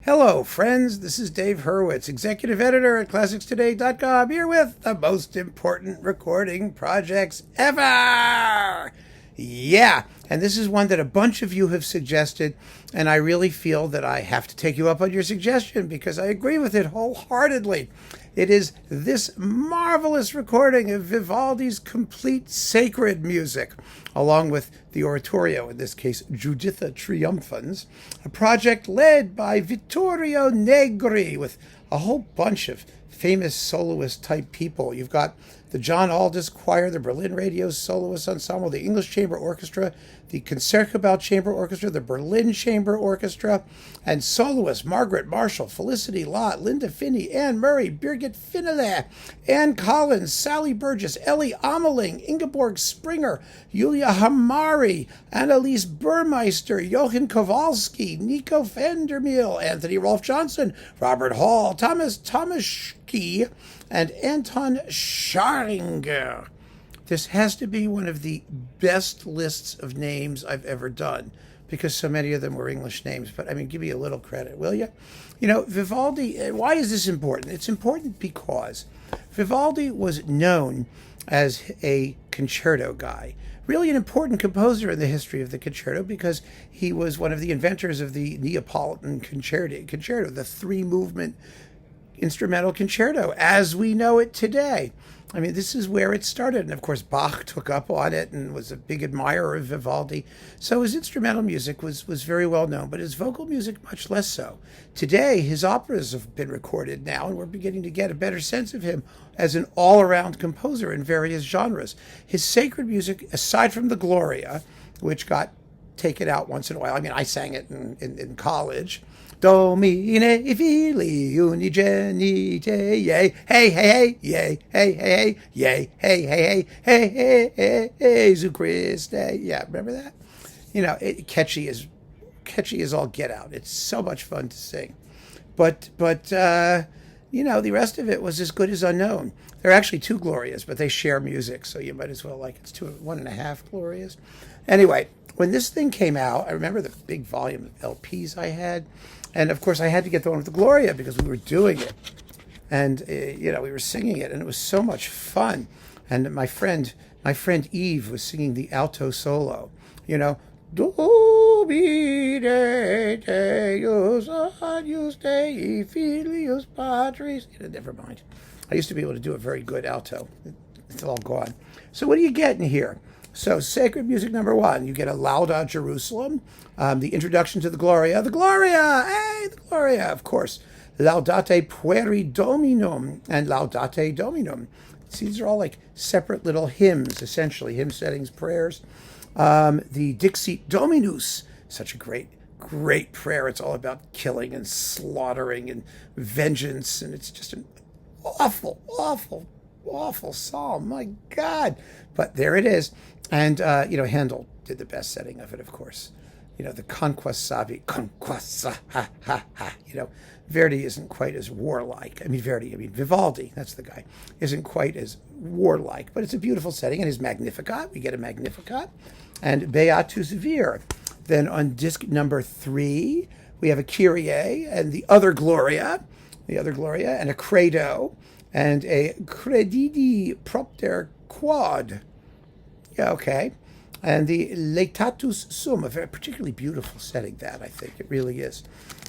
Hello, friends. This is Dave Hurwitz, executive editor at ClassicsToday.com, here with the most important recording projects ever. Yeah, and this is one that a bunch of you have suggested, and I really feel that I have to take you up on your suggestion because I agree with it wholeheartedly. It is this marvelous recording of Vivaldi's complete sacred music, along with the oratorio, in this case Juditha Triumphans, a project led by Vittorio Negri with a whole bunch of famous soloist type people. You've got the John Aldous Choir, the Berlin Radio Soloist Ensemble, the English Chamber Orchestra, the Concerto Chamber Orchestra, the Berlin Chamber Orchestra, and soloists Margaret Marshall, Felicity Lott, Linda Finney, Anne Murray, Birgit Finele, Anne Collins, Sally Burgess, Ellie Ameling, Ingeborg Springer, Julia Hamari, Annalise Burmeister, Johann Kowalski, Nico Vandermeer, Anthony Rolf Johnson, Robert Hall, Thomas Tomaszki, and Anton Scharinger. This has to be one of the best lists of names I've ever done because so many of them were English names. But I mean, give me a little credit, will you? You know, Vivaldi, why is this important? It's important because Vivaldi was known as a concerto guy. Really an important composer in the history of the concerto because he was one of the inventors of the Neapolitan concerto, the three-movement instrumental concerto as we know it today. I mean, this is where it started. And of course, Bach took up on it and was a big admirer of Vivaldi. So his instrumental music was very well known, but his vocal music much less so. Today, his operas have been recorded now, and we're beginning to get a better sense of him as an all-around composer in various genres. His sacred music, aside from the Gloria, which got taken out once in a while. I mean, I sang it in college. Domine fili unigenite, yea, hey, hey, hey, yea, hey, hey, hey, yea, hey, hey, hey, hey, hey, hey, hey, Jesu Christe. Yeah, remember that? You know, catchy as all get out. It's so much fun to sing. But you know, the rest of it was as good as unknown. There are actually two Glorias, but they share music, so you might as well it's one and a half Glorias. Anyway, when this thing came out, I remember the big volume of LPs I had. And of course, I had to get the one with the Gloria because we were doing it. And, you know, we were singing it, and it was so much fun. And my friend Eve was singing the alto solo, you know, Domine Deus adius Dei filius patris. Never mind. I used to be able to do a very good alto. It's all gone. So what do you get in here? So sacred music number one, you get a Lauda Jerusalem, the introduction to the Gloria, hey, the Gloria, of course, Laudate Pueri Dominum and Laudate Dominum. These are all like separate little hymns, essentially, hymn settings, prayers. The Dixit Dominus, such a great prayer. It's all about killing and slaughtering and vengeance, and it's just an awful psalm. My God. But there it is. And, you know, Handel did the best setting of it, of course. You know, the Conquasavi, Conquasa, ha, ha, ha. You know, Verdi isn't quite as warlike. Vivaldi, that's the guy, isn't quite as warlike. But it's a beautiful setting. And his Magnificat, we get a Magnificat. And Beatus Vir. Then on disc number 3, we have a Kyrie and the other Gloria, and a Credo, and a Credidi Propter Quod. Yeah, okay. And the Laetatus Sum, a very particularly beautiful setting, that I think it really is.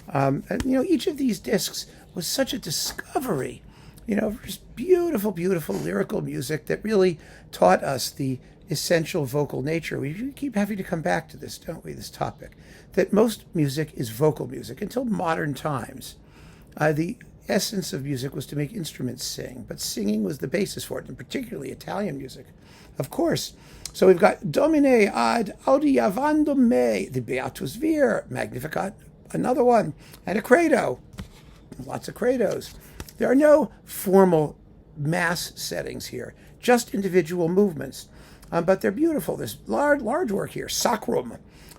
And, you know, each of these discs was such a discovery, you know, just beautiful lyrical music that really taught us the essential vocal nature. We keep having to come back to this, don't we, this topic, that most music is vocal music until modern times. The essence of music was to make instruments sing, but singing was the basis for it, and particularly Italian music, of course. So we've got Domine ad audiavandum me, the Beatus Vir, Magnificat, another one, and a Credo. Lots of Credos. There are no formal mass settings here, just individual movements. But they're beautiful. There's large work here, Sacrum,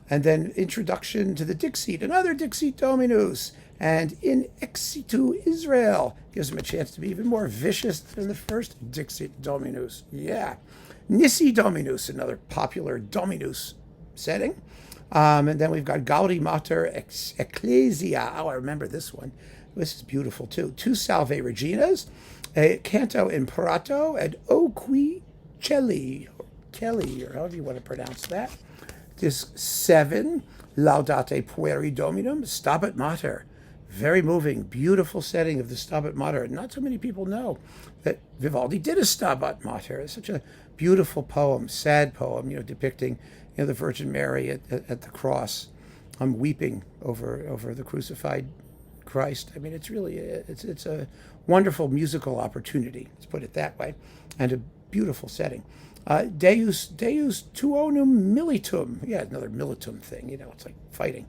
and then introduction to the Dixit, another Dixit Dominus, and in Exitu Israel. Gives him a chance to be even more vicious than the first Dixit Dominus. Yeah. Nisi Dominus, another popular Dominus setting. And then we've got Gaudi Mater Ecclesia. Oh, I remember this one. This is beautiful too. Two Salve Reginas, a Canto Imperato, and O Qui Celi, or Kelly, or however you want to pronounce that. Disc 7, Laudate Pueri Dominum, Stabat Mater. Very moving, beautiful setting of the Stabat Mater. Not so many people know that Vivaldi did a Stabat Mater. It's such a beautiful poem, sad poem, depicting the Virgin Mary at the cross, weeping over the crucified Christ. I mean, it's really it's a wonderful musical opportunity. Let's put it that way, and a beautiful setting. Deus tuonum militum. Yeah, another militum thing. It's like fighting.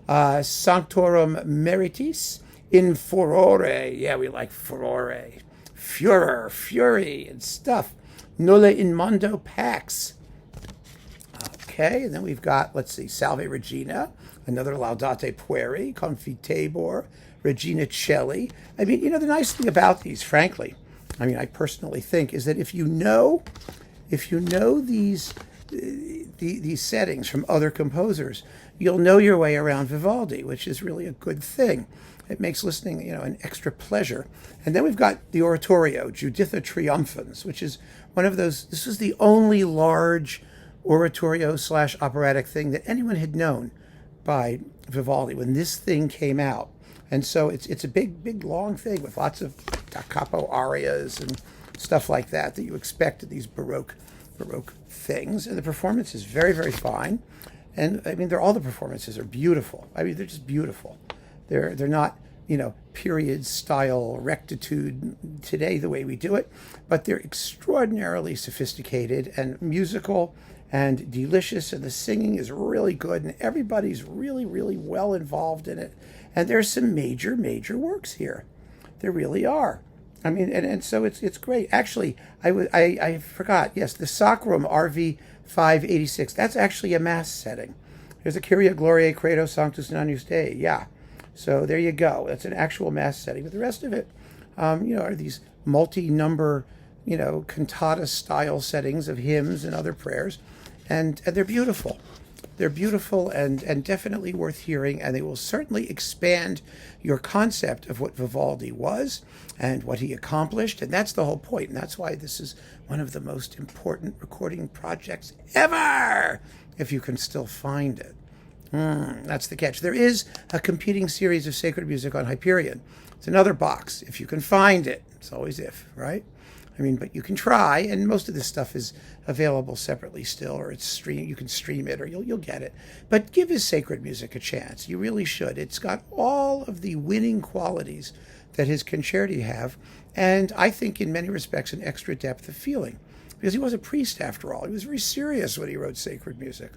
Sanctorum Meritis in furore. Yeah, we like furore, furor, fury, and stuff. Nulla in mondo pax. Okay, and then we've got, let's see, Salve Regina, another Laudate Pueri, Confitebor, Regina Celi. I mean, the nice thing about these, frankly, I personally think, is that if you know these settings from other composers, you'll know your way around Vivaldi, which is really a good thing. It makes listening, an extra pleasure. And then we've got the oratorio, Juditha Triumphans, which is one of those. This was the only large oratorio / operatic thing that anyone had known by Vivaldi when this thing came out. And so it's a big, long thing with lots of da capo arias and stuff like that you expect at these Baroque things. And the performance is very, very fine. And all the performances are beautiful. They're just beautiful. They're not, period style rectitude today the way we do it, but they're extraordinarily sophisticated and musical and delicious, and the singing is really good, and everybody's really, really well involved in it. And there's some major works here. There really are. And so it's great. Actually, I forgot. Yes, the Sacrum RV 586. That's actually a mass setting. There's a Kyrie Gloriae Credo Sanctus Agnus Dei. Yeah. So there you go. That's an actual mass setting. But the rest of it, are these multi-number, cantata style settings of hymns and other prayers, and they're beautiful. They're beautiful and definitely worth hearing, and they will certainly expand your concept of what Vivaldi was and what he accomplished, and that's the whole point, and that's why this is one of the most important recording projects ever, if you can still find it. That's the catch. There is a competing series of sacred music on Hyperion. It's another box, if you can find it. It's always if, right? But you can try, and most of this stuff is available separately still, or you can stream it, or you'll get it. But give his sacred music a chance. You really should. It's got all of the winning qualities that his concerti have, and I think in many respects an extra depth of feeling, because he was a priest after all. He was very serious when he wrote sacred music.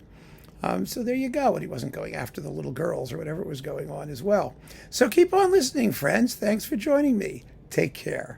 So there you go, and he wasn't going after the little girls or whatever was going on as well. So keep on listening, friends. Thanks for joining me. Take care.